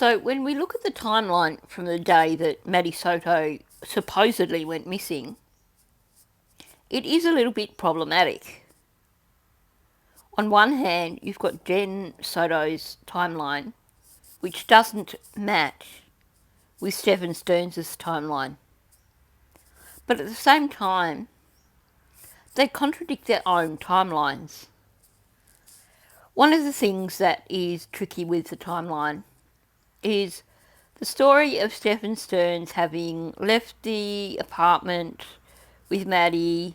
So when we look at the timeline from the day that Maddie Soto supposedly went missing, it is a little bit problematic. On one hand, you've got Jen Soto's timeline, which doesn't match with Stephen Stearns' timeline. But at the same time, they contradict their own timelines. One of the things that is tricky with the timeline is the story of Stephen Stearns having left the apartment with Maddie,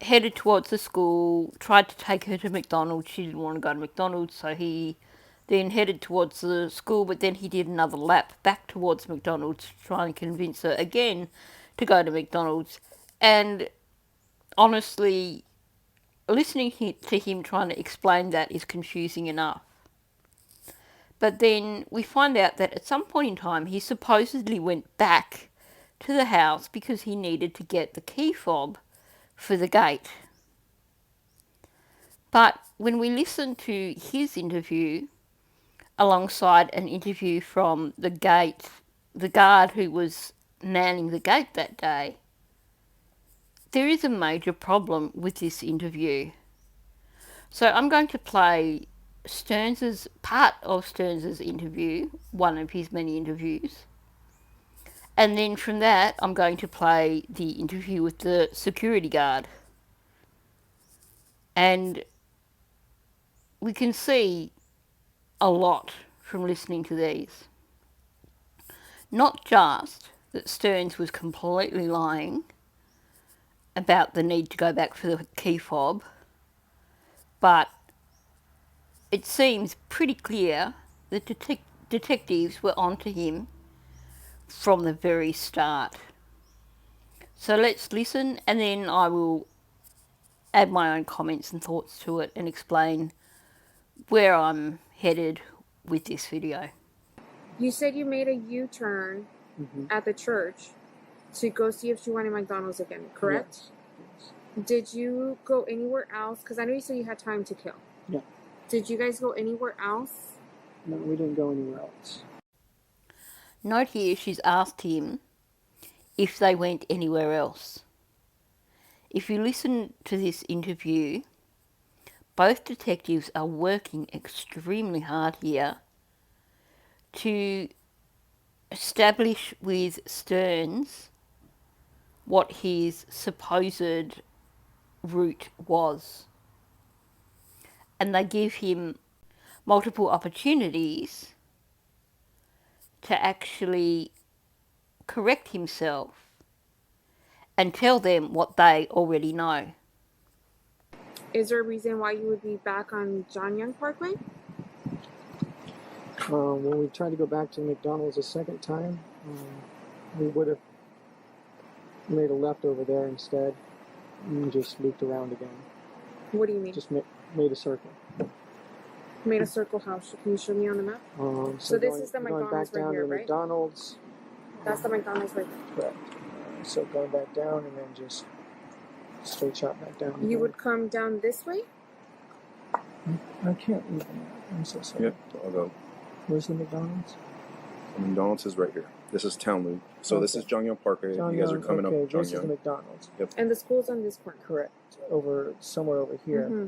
headed towards the school, tried to take her to McDonald's. She didn't want to go to McDonald's, so he then headed towards the school, but then he did another lap back towards McDonald's, trying to convince her again to go to McDonald's. And honestly, listening to him trying to explain that is confusing enough. But then we find out that at some point in time, he supposedly went back to the house because he needed to get the key fob for the gate. But when we listen to his interview alongside an interview from the guard who was manning the gate that day, there is a major problem with this interview. So I'm going to play part of Stearns's interview, one of his many interviews. And then from that, I'm going to play the interview with the security guard. And we can see a lot from listening to these. Not just that Stearns was completely lying about the need to go back for the key fob, but it seems pretty clear that detectives were onto him from the very start. So let's listen, and then I will add my own comments and thoughts to it and explain where I'm headed with this video. You said you made a U-turn at the church to go see if she wanted McDonald's again, correct? Yes. Did you go anywhere else? Because I know you said you had time to kill. Yeah. Did you guys go anywhere else? No, we didn't go anywhere else. Note here, she's asked him if they went anywhere else. If you listen to this interview, both detectives are working extremely hard here to establish with Stearns what his supposed route was. And they give him multiple opportunities to actually correct himself and tell them what they already know. Is there a reason why you would be back on John Young Parkway? When we tried to go back to McDonald's a second time, we would have made a left over there instead and just looped around again. What do you mean? Just made a circle. Made a circle how? Can you show me on the map? So this is the McDonald's going back down right here, to right? McDonald's. That's the McDonald's right there. Correct. So going back down and then just straight shot back down. You would come down this way? I can't read the map. I'm so sorry. Yep, I'll go. Where's the McDonald's? The McDonald's is right here. This is Town Loop. So this is John Young Parkway. John You guys Young, are coming okay, up John this Young. is the McDonald's. Yep. And the school's on this corner. Correct. Somewhere over here. Mm-hmm.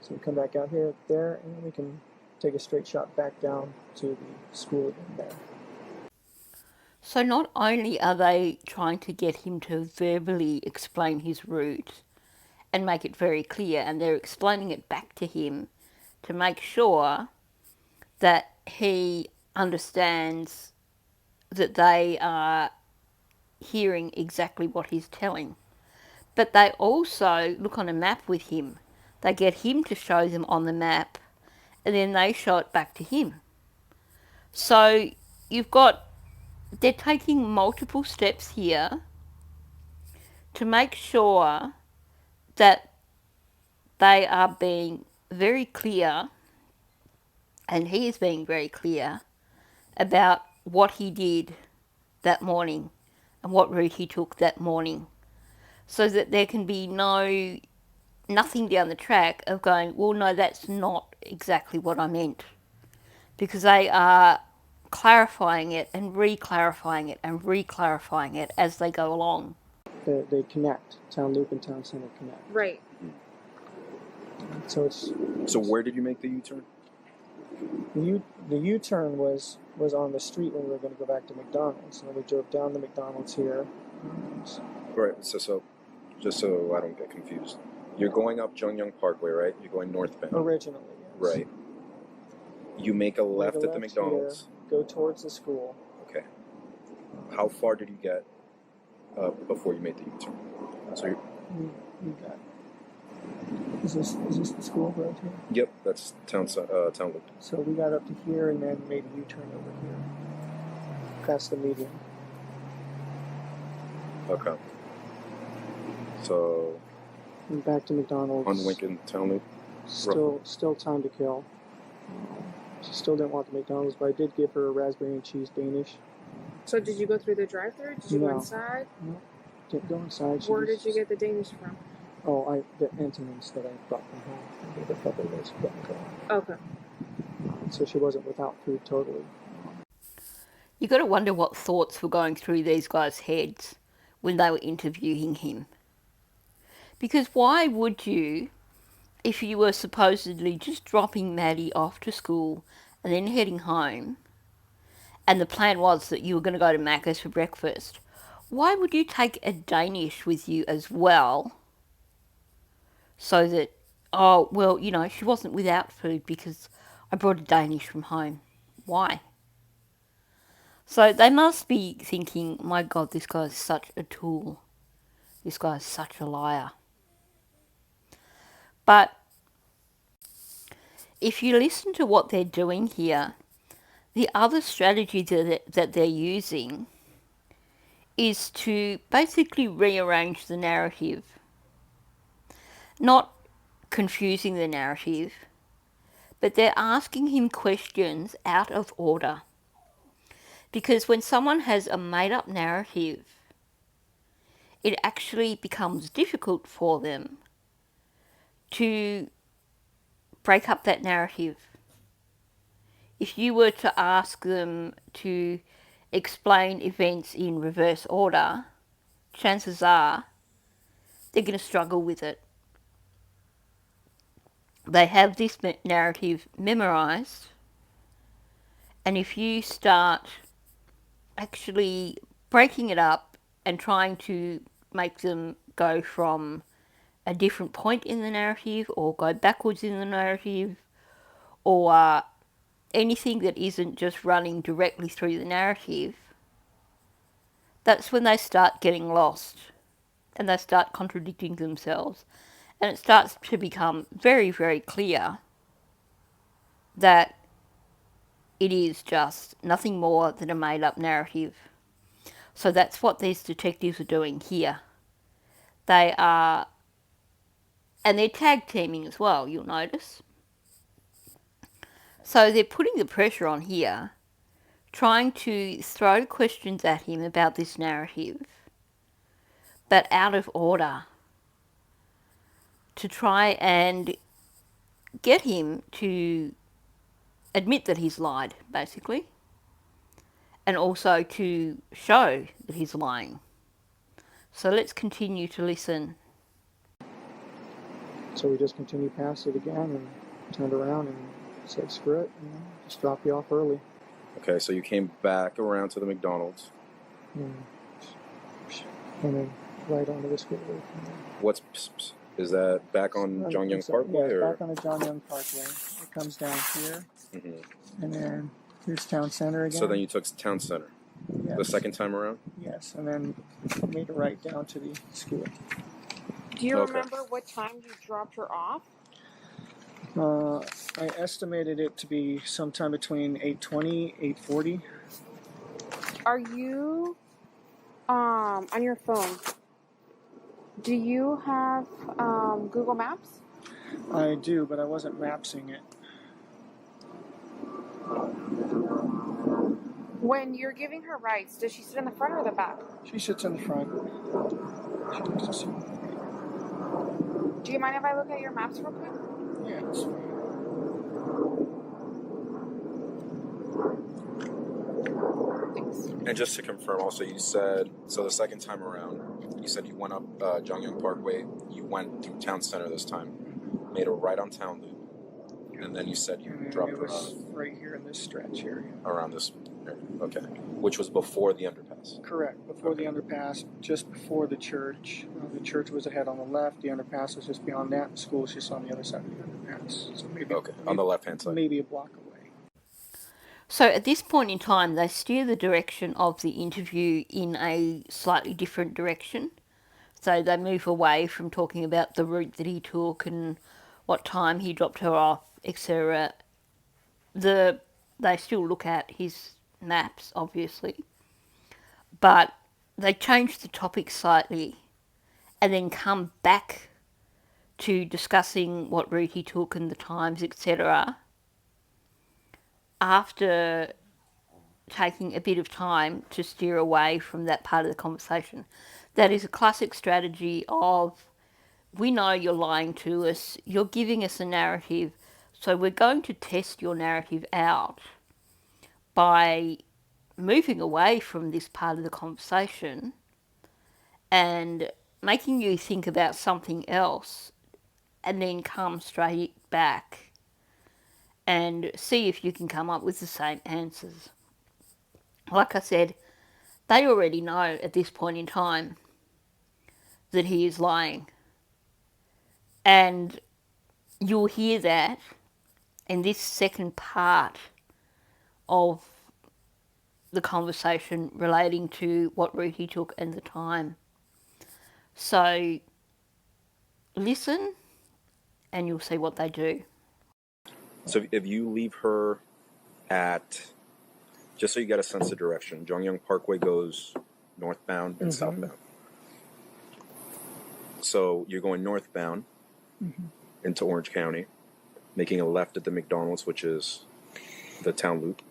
So we come back out here, there, and then we can take a straight shot back down to the school again there. So not only are they trying to get him to verbally explain his route and make it very clear, and they're explaining it back to him to make sure that he understands that they are hearing exactly what he's telling. But they also look on a map with him. They get him to show them on the map, and then they show it back to him. So they're taking multiple steps here to make sure that they are being very clear, and he is being very clear about what he did that morning and what route he took that morning, so that there can be nothing down the track of going, well, no, that's not exactly what I meant, because they are clarifying it and re-clarifying it and re-clarifying it as they go along. They connect. Town Loop and Town Center connect. Right. So it's. So where did you make the U-turn? The U-turn was on the street when we were going to go back to McDonald's. And we drove down to McDonald's here. Right. So just so I don't get confused, you're going up Jungyang Parkway, right? You're going northbound. Originally, yes. Right. You make a left Make a at the left McDonald's. Here, go towards the school. Okay. How far did you get before you made the U-turn? So You got. Is this the school right here? yep, that's town loop. So we got up to here and then made a U-turn over here, past the median. Okay. So And back to McDonald's. on Lincoln Town Loop. Still time to kill. She still didn't want the McDonald's, but I did give her a raspberry and cheese Danish. So did you go through the drive-thru? Did you go No. inside? No, didn't go inside. Where did you get the Danish from? Oh, the Antonins that I brought from home. I gave her a couple of those to put in the car. Okay. So she wasn't without food totally. You got to wonder what thoughts were going through these guys' heads when they were interviewing him. Because why would you, if you were supposedly just dropping Maddie off to school and then heading home, and the plan was that you were going to go to Macca's for breakfast, why would you take a Danish with you as well? So that, oh, well, you know, she wasn't without food because I brought a Danish from home. Why? So they must be thinking, my God, this guy's such a tool. This guy's such a liar. But if you listen to what they're doing here, the other strategy that they're using is to basically rearrange the narrative. Not confusing the narrative, but they're asking him questions out of order. Because when someone has a made-up narrative, it actually becomes difficult for them to break up that narrative. If you were to ask them to explain events in reverse order, chances are they're going to struggle with it. They have this narrative memorized, and if you start actually breaking it up and trying to make them go from a different point in the narrative or go backwards in the narrative or anything that isn't just running directly through the narrative, that's when they start getting lost and they start contradicting themselves. And it starts to become very, very clear that it is just nothing more than a made-up narrative. So that's what these detectives are doing here. They are, and they're tag teaming as well, you'll notice. So they're putting the pressure on here, trying to throw questions at him about this narrative, but out of order, to try and get him to admit that he's lied, basically, and also to show that he's lying. So let's continue to listen. So we just continued past it again and turned around and said, screw it, just drop you off early. Okay, so you came back around to the McDonald's. And then right onto the school. What's is that back on Jungyang Parkway? Yeah, or? back on the Jungyang Parkway. It comes down here, Mm-hmm. and then here's Town Center again. So then you took Town Center yes. the second time around? Yes, and then made a right down to the school. Do you Okay. remember what time you dropped her off? I estimated it to be sometime between 8:20, 8:40. Are you on your phone? Do you have Google Maps? I do, but I wasn't mapsing it. When you're giving her rides, does she sit in the front or the back? She sits in the front. She likes to sit. Do you mind if I look at your maps real quick? Yeah, it's fine. And just to confirm, also, you said, so the second time around, you said you went up Jongyang Parkway, you went through Town Center this time, made a right on Town Loop, and then you said you dropped her off right here in this stretch here. around this area. Okay. Which was before the underpass. Correct. Before the underpass, just before the church. The church was ahead on the left. The underpass was just beyond that. The school was just on the other side of the underpass. So maybe on the left-hand side. Maybe a block away. So at this point in time, they steer the direction of the interview in a slightly different direction. So they move away from talking about the route that he took and what time he dropped her off, etc. They still look at his maps, obviously, but they change the topic slightly and then come back to discussing what route he took and the times, etc. after taking a bit of time to steer away from that part of the conversation. That is a classic strategy of, we know you're lying to us, you're giving us a narrative, so we're going to test your narrative out by moving away from this part of the conversation and making you think about something else, and then come straight back and see if you can come up with the same answers. Like I said, they already know at this point in time that he is lying. And you'll hear that in this second part of the conversation relating to what route he took and the time. So listen and you'll see what they do. So if you leave her at, just so you get a sense of direction, Jongyang Parkway goes northbound and southbound. So you're going northbound into Orange County, making a left at the McDonald's, which is the town loop.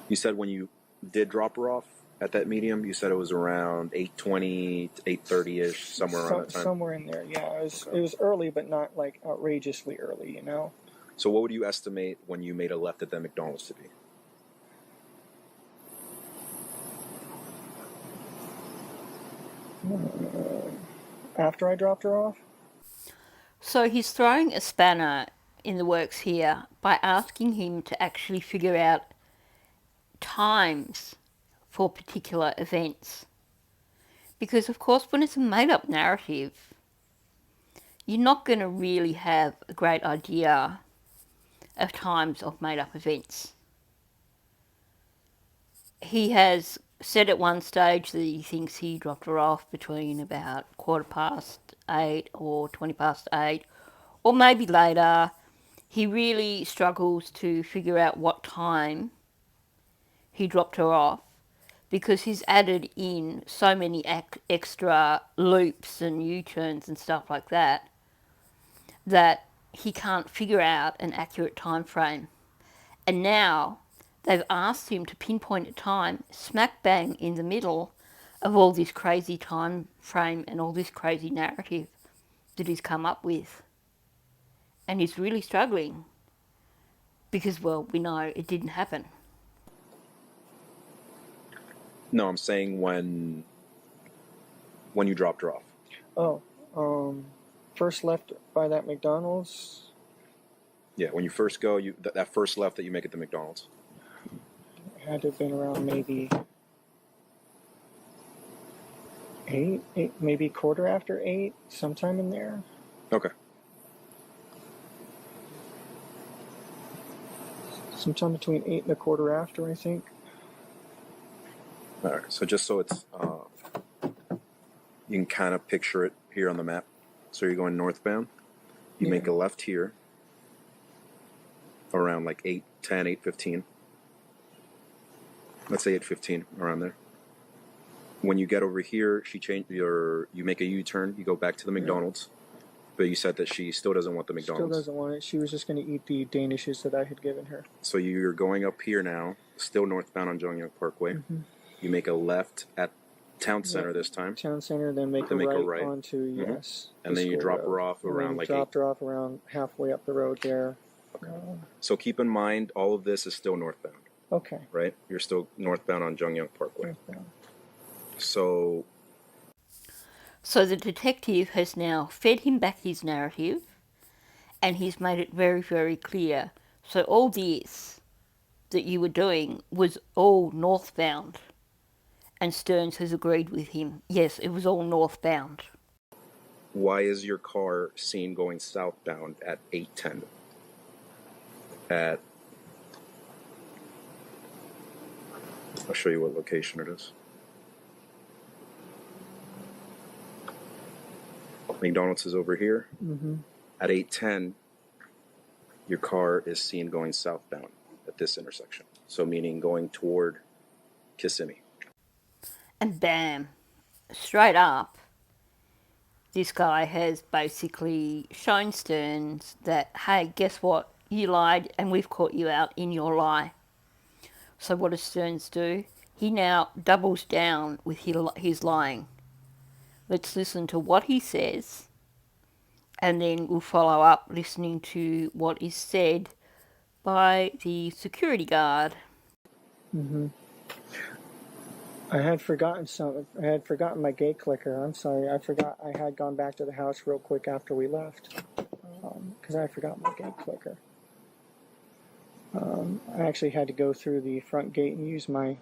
You said when you did drop her off at that medium, you said it was around 8:20 to 8:30-ish, somewhere around that time? Somewhere in there, yeah. It was early, but not like outrageously early, you know? So what would you estimate when you made a left at the McDonald's to be? After I dropped her off? So he's throwing a spanner in the works here by asking him to actually figure out times for particular events. Because, of course, when it's a made-up narrative, you're not going to really have a great idea of times of made-up events. He has said at one stage that he thinks he dropped her off between about 8:15 or 8:20, or maybe later. He really struggles to figure out what time he dropped her off because he's added in so many extra loops and U-turns and stuff like that that he can't figure out an accurate time frame. And now they've asked him to pinpoint a time smack bang in the middle of all this crazy time frame and all this crazy narrative that he's come up with. And he's really struggling because, well, we know it didn't happen. No, I'm saying when you dropped her off. Oh, first left by that McDonald's. Yeah, when you first go, that first left that you make at the McDonald's. It had to have been around maybe 8, maybe 8:15, sometime in there. Okay. Sometime between 8 and 8:15, I think. All right. So just so it's, you can kind of picture it here on the map. So you're going northbound. You make a left here around like 8:10, 8:15. Let's say 8:15, around there. When you get over here, you make a U-turn. You go back to the McDonald's. But you said that she still doesn't want the McDonald's. Still doesn't want it. She was just going to eat the Danishes that I had given her. So you're going up here now, still northbound on Jongyang Parkway. You make a left at Town Center this time. Town Center, then make a right onto, yes. And then you drop her off around like dropped her off around halfway up the road there. Okay. So keep in mind, all of this is still northbound. Okay. right? You're still northbound on Jungyang Parkway. Northbound. So So the detective has now fed him back his narrative, and he's made it very, very clear. So all this that you were doing was all northbound. And Stearns has agreed with him. Yes, it was all northbound. why is your car seen going southbound at 8:10? I'll show you what location it is. McDonald's is over here. Mm-hmm. At 8:10, your car is seen going southbound at this intersection. So meaning going toward Kissimmee. And bam, straight up, this guy has basically shown Stearns that, hey, guess what? You lied and we've caught you out in your lie. So what does Stearns do? He now doubles down with his lying. Let's listen to what he says, and then we'll follow up listening to what is said by the security guard. Mm-hmm. I had forgotten something. I had forgotten my gate clicker. I'm sorry. I forgot. I had gone back to the house real quick after we left because I forgot my gate clicker. I actually had to go through the front gate and use my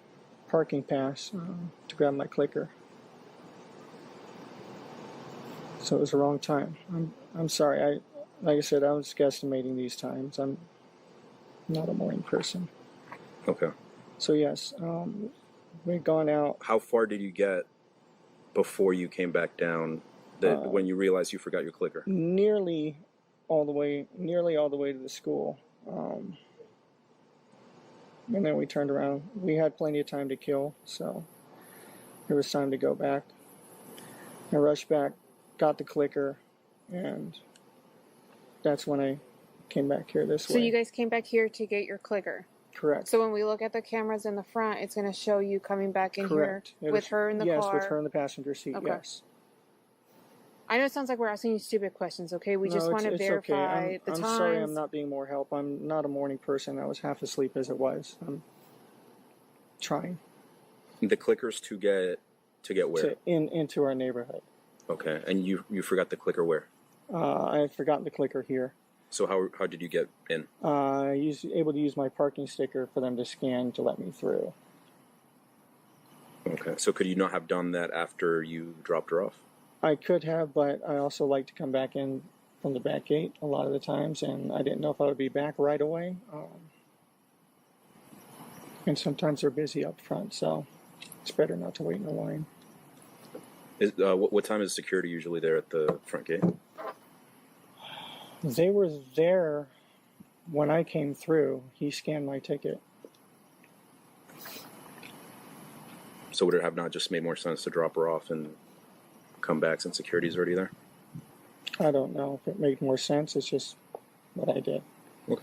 parking pass to grab my clicker. So it was the wrong time. I'm sorry. Like I said, I was guesstimating these times. I'm not a morning person. Okay. So yes, we'd gone out. How far did you get before you came back down when you realized you forgot your clicker? Nearly all the way to the school. And then we turned around. We had plenty of time to kill, so there was time to go back. I rushed back, got the clicker, and that's when I came back here this way. So you guys came back here to get your clicker. Correct. So when we look at the cameras in the front, it's going to show you coming back in Correct. here with her in the car. Yes, with her in the passenger seat, Okay. yes. I know it sounds like we're asking you stupid questions, okay? We just want to verify okay. the times. I'm sorry I'm not being more help. I'm not a morning person. I was half asleep as it was. I'm trying. The clicker's to get where? Into our neighborhood. Okay, and you forgot the clicker where? I had forgotten the clicker here. So how did you get in? I was able to use my parking sticker for them to scan to let me through. Okay, so could you not have done that after you dropped her off? I could have, but I also like to come back in from the back gate a lot of the times, and I didn't know if I would be back right away. And sometimes they're busy up front, so it's better not to wait in the line. What time is security usually there at the front gate? They were there when I came through. He scanned my ticket. So would it have not just made more sense to drop her off and come back since security's already there? I don't know if it made more sense. It's just what I did. Okay.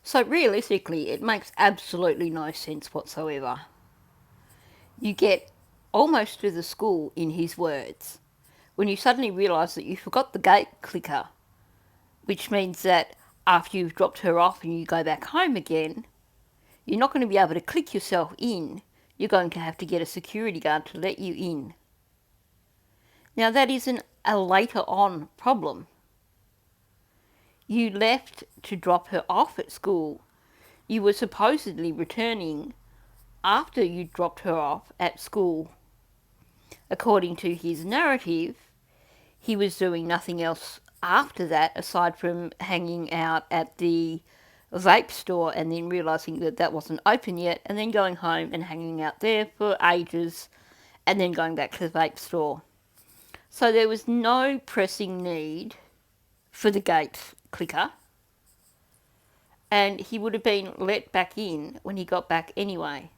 So realistically, it makes absolutely no sense whatsoever. You get almost to the school, in his words, when you suddenly realise that you forgot the gate clicker, which means that after you've dropped her off and you go back home again, you're not going to be able to click yourself in. You're going to have to get a security guard to let you in. Now that isn't a later on problem. You left to drop her off at school. You were supposedly returning after you dropped her off at school. According to his narrative, he was doing nothing else after that aside from hanging out at the vape store and then realising that that wasn't open yet, and then going home and hanging out there for ages and then going back to the vape store. So there was no pressing need for the gate clicker, and he would have been let back in when he got back anyway.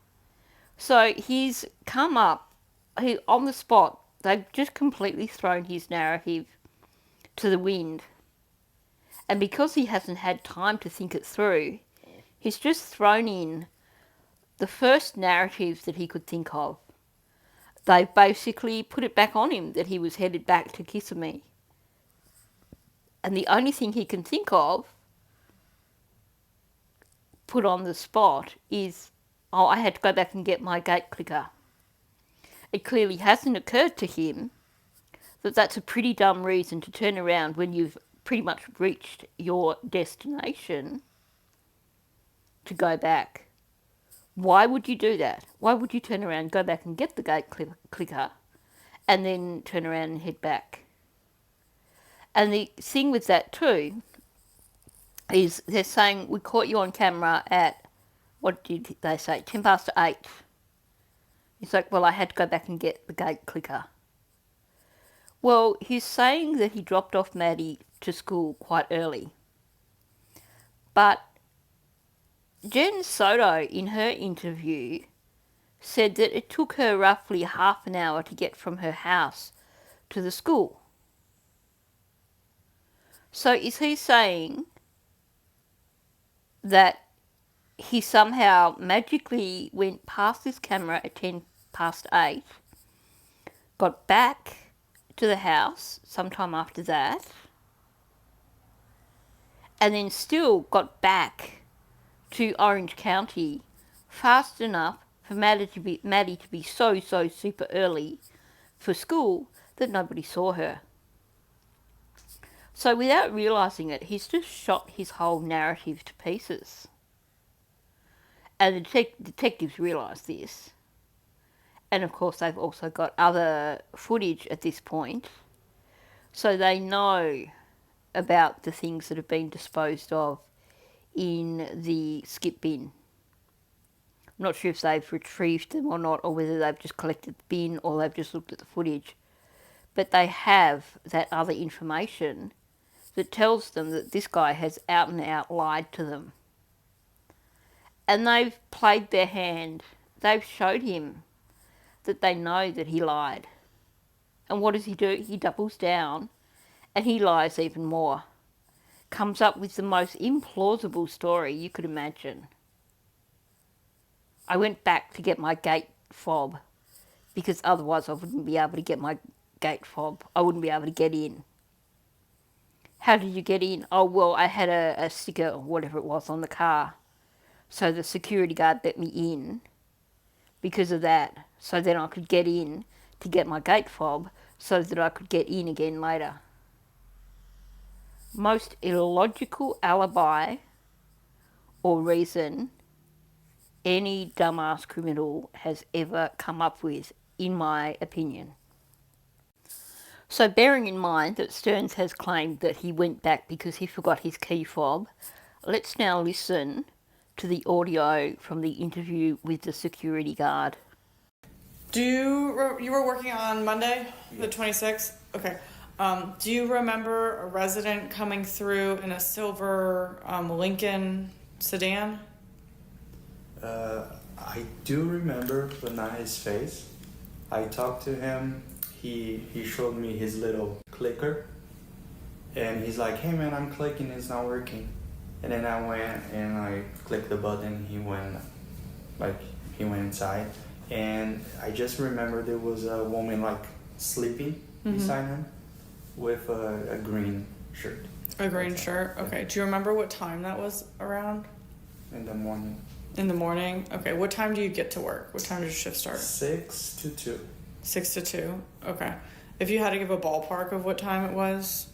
So he's come up on the spot. They've just completely thrown his narrative to the wind. And because he hasn't had time to think it through, he's just thrown in the first narrative that he could think of. They've basically put it back on him that he was headed back to Kissimmee. And the only thing he can think of put on the spot is, oh, I had to go back and get my gate clicker. It clearly hasn't occurred to him that that's a pretty dumb reason to turn around when you've pretty much reached your destination to go back. Why would you do that? Why would you turn around, go back and get the gate clicker, and then turn around and head back? And the thing with that too is they're saying, we caught you on camera at, what did they say, 10 past 8. He's like, well, I had to go back and get the gate clicker. Well, he's saying that he dropped off Maddie to school quite early. But Jen Soto, in her interview, said that it took her roughly half an hour to get from her house to the school. So is he saying that he somehow magically went past this camera at 10 past 8, got back to the house sometime after that, and then still got back to Orange County fast enough for Maddie to be so super early for school that nobody saw her? So without realising it, he's just shot his whole narrative to pieces. And the detectives realise this. And of course they've also got other footage at this point. So they know about the things that have been disposed of in the skip bin. I'm not sure if they've retrieved them or not, or whether they've just collected the bin or they've just looked at the footage. But they have that other information that tells them that this guy has out and out lied to them. And they've played their hand. They've showed him that they know that he lied. And what does he do? He doubles down and he lies even more. Comes up with the most implausible story you could imagine. I went back to get my gate fob because otherwise I wouldn't be able to get my gate fob. I wouldn't be able to get in. How did you get in? Oh, well, I had a sticker or whatever it was on the car. So the security guard let me in because of that. So then I could get in to get my gate fob so that I could get in again later. Most illogical alibi or reason any dumbass criminal has ever come up with, in my opinion. So bearing in mind that Stearns has claimed that he went back because he forgot his key fob, let's now listen to the audio from the interview with the security guard. You were working on Monday, the 26th? Okay. Do you remember a resident coming through in a silver Lincoln sedan? I do remember, but not his face. I talked to him. He showed me his little clicker, and he's like, "Hey man, I'm clicking, it's not working." And then I went and I clicked the button. He went inside, and I just remember there was a woman sleeping beside him with a green shirt. A green shirt. Okay. Do you remember what time that was around? In the morning. In the morning. Okay. What time do you get to work? What time does your shift start? 6 to 2. 6 to 2. Okay. If you had to give a ballpark of what time it was.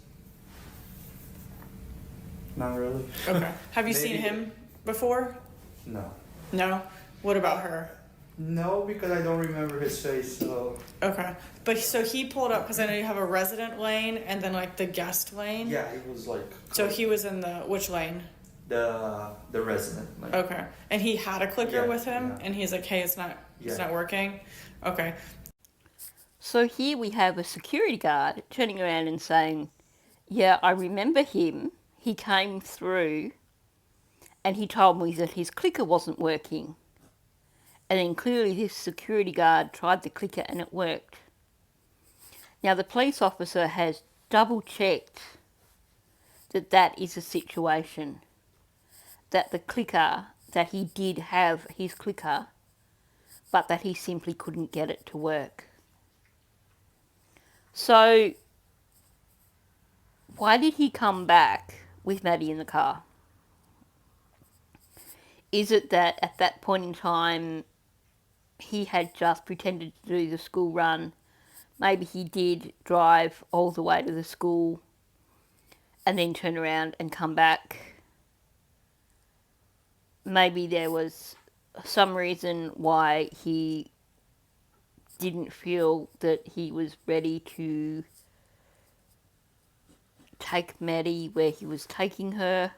Not really. Okay. Have you seen him before? No. No? What about her? No, because I don't remember his face, so... Okay. But so he pulled up, because I know you have a resident lane and then the guest lane. Yeah, it was So he was in which lane? The resident lane. Okay. And he had a clicker with him, yeah. and he's like, hey, it's not working? Okay. So here we have a security guard turning around and saying, yeah, I remember him. He came through and he told me that his clicker wasn't working. And then clearly this security guard tried the clicker and it worked. Now the police officer has double checked that is a situation. That the clicker, that he did have his clicker, but that he simply couldn't get it to work. So, why did he come back with Maddie in the car? Is it that at that point in time he had just pretended to do the school run? Maybe he did drive all the way to the school and then turn around and come back. Maybe there was some reason why he didn't feel that he was ready to take Maddie where he was taking her,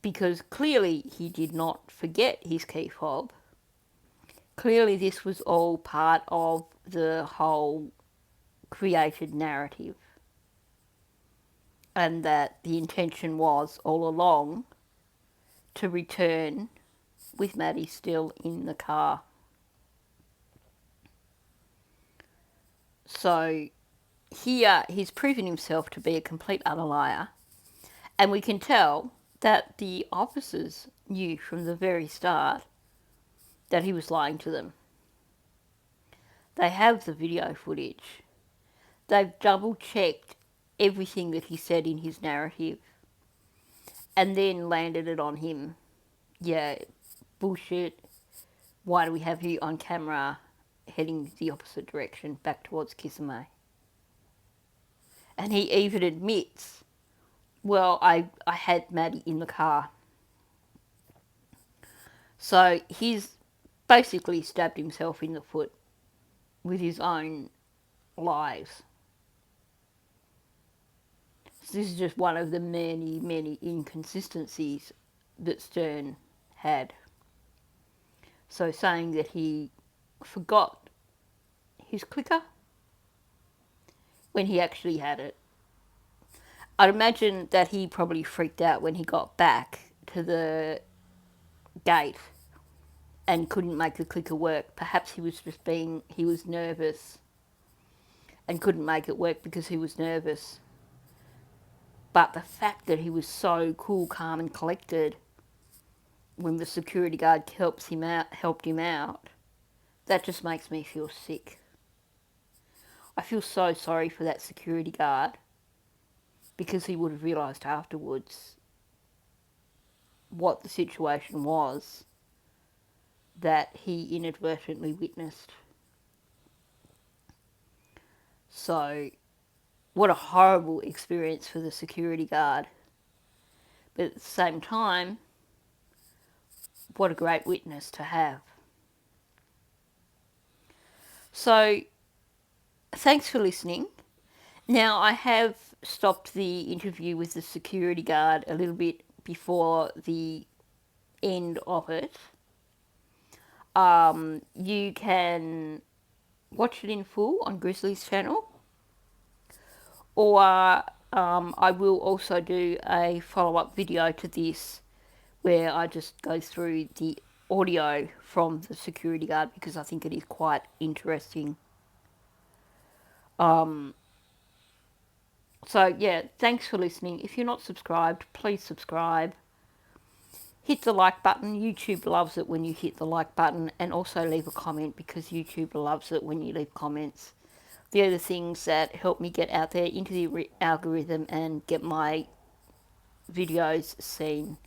because clearly he did not forget his key fob. Clearly this was all part of the whole created narrative, and that the intention was all along to return with Maddie still in the car. So here he's proven himself to be a complete utter liar, and we can tell that the officers knew from the very start that he was lying to them. They have the video footage. They've double checked everything that he said in his narrative and then landed it on him. Yeah, bullshit. Why do we have you on camera heading the opposite direction, back towards Kisame? And he even admits, well, I had Maddie in the car. So he's basically stabbed himself in the foot with his own lies. So this is just one of the many, many inconsistencies that Stern had. So saying that he forgot his clicker when he actually had it. I'd imagine that he probably freaked out when he got back to the gate and couldn't make the clicker work. Perhaps he was nervous and couldn't make it work because he was nervous. But the fact that he was so cool, calm and collected when the security guard helped him out, that just makes me feel sick. I feel so sorry for that security guard, because he would have realised afterwards what the situation was that he inadvertently witnessed. So, what a horrible experience for the security guard. But at the same time, what a great witness to have. So, thanks for listening. Now, I have stopped the interview with the security guard a little bit before the end of it. You can watch it in full on Grizzly's channel, or I will also do a follow-up video to this where I just go through the audio from the security guard, because I think it is quite interesting. So yeah, thanks for listening. If you're not subscribed, please subscribe. Hit the like button. YouTube loves it when you hit the like button, and also leave a comment, because YouTube loves it when you leave comments. They're the things that help me get out there into the algorithm and get my videos seen.